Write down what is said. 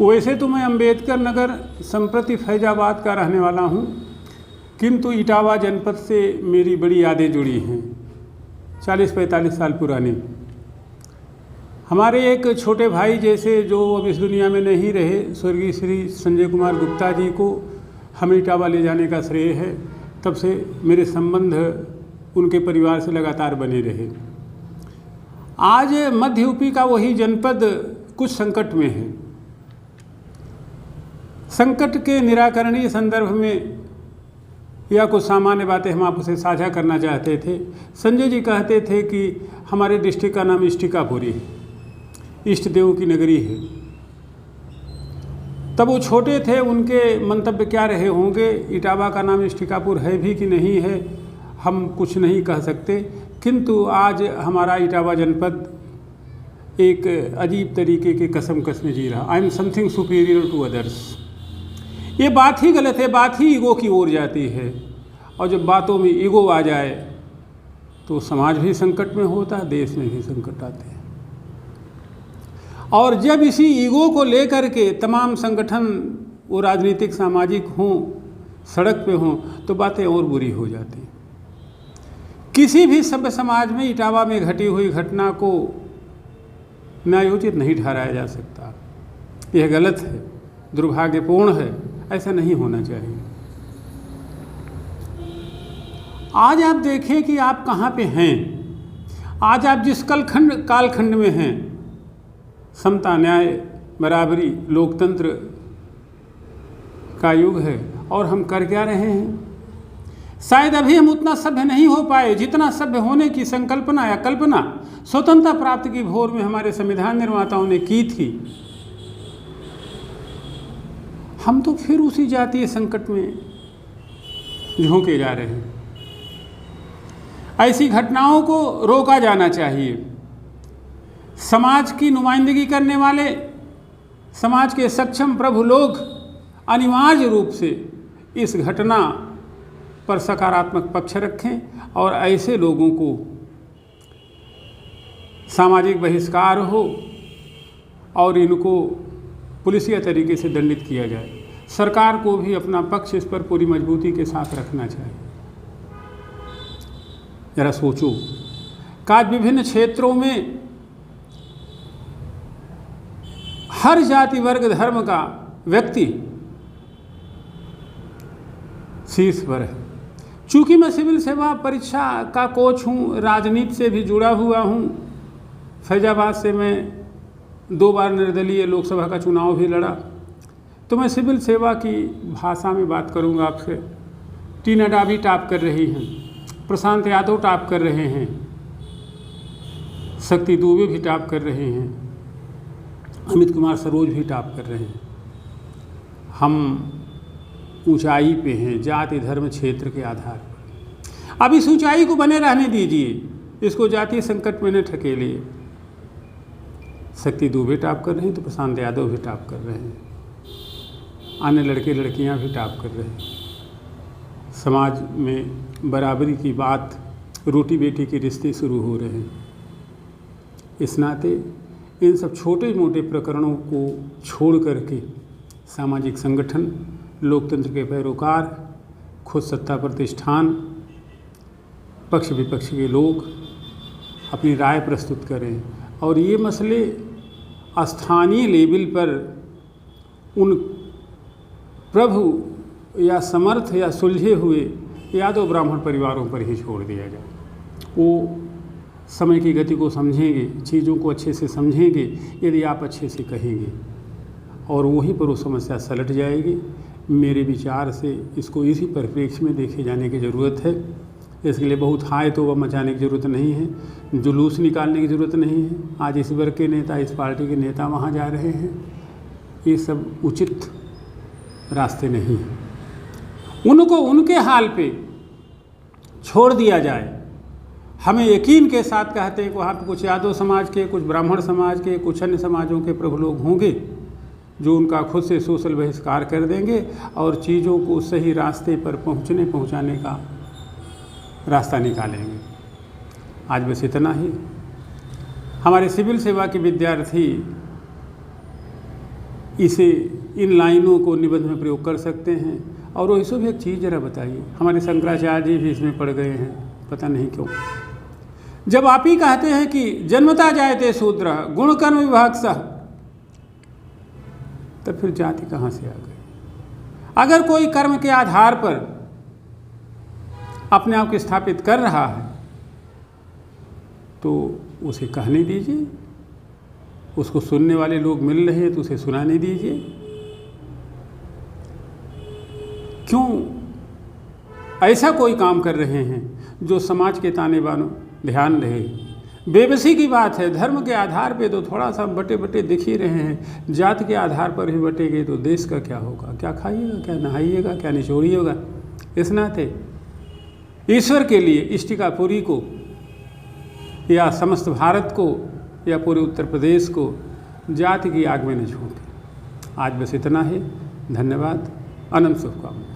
वैसे तो मैं अम्बेडकर नगर संप्रति फैजाबाद का रहने वाला हूँ, किंतु इटावा जनपद से मेरी बड़ी यादें जुड़ी हैं, 40-45 साल पुरानी। हमारे एक छोटे भाई जैसे जो अब इस दुनिया में नहीं रहे, स्वर्गीय श्री संजय कुमार गुप्ता जी को हम इटावा ले जाने का श्रेय है। तब से मेरे संबंध उनके परिवार से लगातार बने रहे। आज मध्य यूपी का वही जनपद कुछ संकट में है। संकट के निराकरणीय संदर्भ में या कुछ सामान्य बातें हम आपसे साझा करना चाहते थे। संजय जी कहते थे कि हमारे डिस्ट्रिक्ट का नाम इष्टिकापुरी है, इष्ट देव की नगरी है। तब वो छोटे थे, उनके मंतव्य क्या रहे होंगे, इटावा का नाम इष्टिकापुर है भी कि नहीं है, हम कुछ नहीं कह सकते। किंतु आज हमारा इटावा जनपद एक अजीब तरीके के कसम में जी रहा। I am something superior to others. ये बात ही गलत है, बात ही ईगो की ओर जाती है। और जब बातों में ईगो आ जाए तो समाज भी संकट में होता है, देश में भी संकट आते हैं। और जब इसी ईगो को लेकर के तमाम संगठन वो राजनीतिक सामाजिक हों, सड़क पे हों, तो बातें और बुरी हो जाती हैं। किसी भी सभ्य समाज में इटावा में घटी हुई घटना को न्यायोचित नहीं ठहराया जा सकता। यह गलत है, दुर्भाग्यपूर्ण है, ऐसा नहीं होना चाहिए। आज आप देखें कि आप कहाँ पे हैं। आज आप जिस कालखंड में हैं, समता, न्याय, बराबरी, लोकतंत्र का युग है, और हम कर क्या रहे हैं। शायद अभी हम उतना सभ्य नहीं हो पाए जितना सभ्य होने की संकल्पना या कल्पना स्वतंत्रता प्राप्ति की भोर में हमारे संविधान निर्माताओं ने की थी। हम तो फिर उसी जातीय संकट में झोंके जा रहे हैं। ऐसी घटनाओं को रोका जाना चाहिए। समाज की नुमाइंदगी करने वाले, समाज के सक्षम प्रभु लोग अनिवार्य रूप से इस घटना पर सकारात्मक पक्ष रखें और ऐसे लोगों को सामाजिक बहिष्कार हो और इनको पुलिसिया तरीके से दंडित किया जाए। सरकार को भी अपना पक्ष इस पर पूरी मजबूती के साथ रखना चाहिए। जरा सोचो कि आज विभिन्न क्षेत्रों में हर जाति वर्ग धर्म का व्यक्ति शीर्ष पर है। चूँकि मैं सिविल सेवा परीक्षा का कोच हूँ, राजनीति से भी जुड़ा हुआ हूँ। फैजाबाद से मैं 2 बार निर्दलीय लोकसभा का चुनाव भी लड़ा, तो मैं सिविल सेवा की भाषा में बात करूँगा आपसे। टीना डाबी टॉप कर रही हैं, प्रशांत यादव टॉप कर रहे हैं, शक्ति दुबे भी टॉप कर रहे हैं, अमित कुमार सरोज भी टॉप कर रहे हैं। हम ऊंचाई पे हैं जाति धर्म क्षेत्र के आधार पर। अब इस ऊंचाई को बने रहने दीजिए, इसको जातीय संकट में न ढकेलिए। शक्ति दुबे टॉप कर रहे हैं तो प्रशांत यादव भी टॉप कर रहे हैं, अन्य लड़के लड़कियां भी टॉप कर रहे हैं। समाज में बराबरी की बात, रोटी बेटी के रिश्ते शुरू हो रहे हैं। इस नाते इन सब छोटे मोटे प्रकरणों को छोड़ करके सामाजिक संगठन, लोकतंत्र के पैरोकार, खुद सत्ता प्रतिष्ठान, पक्ष विपक्ष के लोग अपनी राय प्रस्तुत करें और ये मसले स्थानीय लेवल पर उन प्रभु या समर्थ या सुलझे हुए यादव ब्राह्मण परिवारों पर ही छोड़ दिया जाए। वो समय की गति को समझेंगे, चीज़ों को अच्छे से समझेंगे यदि आप अच्छे से कहेंगे, और वहीं पर वो समस्या सलट जाएगी। मेरे विचार से इसको इसी परिप्रेक्ष्य में देखे जाने की ज़रूरत है। इसके लिए बहुत हाय तो वह मचाने की ज़रूरत नहीं है, जुलूस निकालने की ज़रूरत नहीं है। आज इस वर्ग के नेता, इस पार्टी के नेता वहाँ जा रहे हैं, ये सब उचित रास्ते नहीं हैं। उनको उनके हाल पे छोड़ दिया जाए। हमें यकीन के साथ कहते हैं कि वहाँ पे कुछ यादव समाज के, कुछ ब्राह्मण समाज के, कुछ अन्य समाजों के प्रभु लोग होंगे जो उनका खुद से सोशल बहिष्कार कर देंगे और चीज़ों को सही रास्ते पर पहुँचाने का रास्ता निकालेंगे। आज बस इतना ही। हमारे सिविल सेवा के विद्यार्थी इसे इन लाइनों को निबंध में प्रयोग कर सकते हैं। और वैसे भी एक चीज़ जरा बताइए, हमारे शंकराचार्य जी भी इसमें पड़ गए हैं, पता नहीं क्यों। जब आप ही कहते हैं कि जन्मता जायते शूद्र गुण कर्म विभागसः, तब फिर जाति कहाँ से आ गई? अगर कोई कर्म के आधार पर अपने आप को स्थापित कर रहा है तो उसे कहने दीजिए, उसको सुनने वाले लोग मिल रहे हैं तो उसे सुनाने दीजिए। क्यों ऐसा कोई काम कर रहे हैं जो समाज के ताने बानों ध्यान रहे? बेबसी की बात है। धर्म के आधार पे तो थोड़ा सा बटे बटे दिख ही रहे हैं, जात के आधार पर ही बटेंगे तो देश का क्या होगा? क्या खाइएगा, क्या नहाइएगा, क्या निचोड़िएगा? इस नाते ईश्वर के लिए इष्टिकापुरी को या समस्त भारत को या पूरे उत्तर प्रदेश को जाति की आग में न झोंके। आज बस इतना ही। धन्यवाद। अनंत शुभकामनाएं।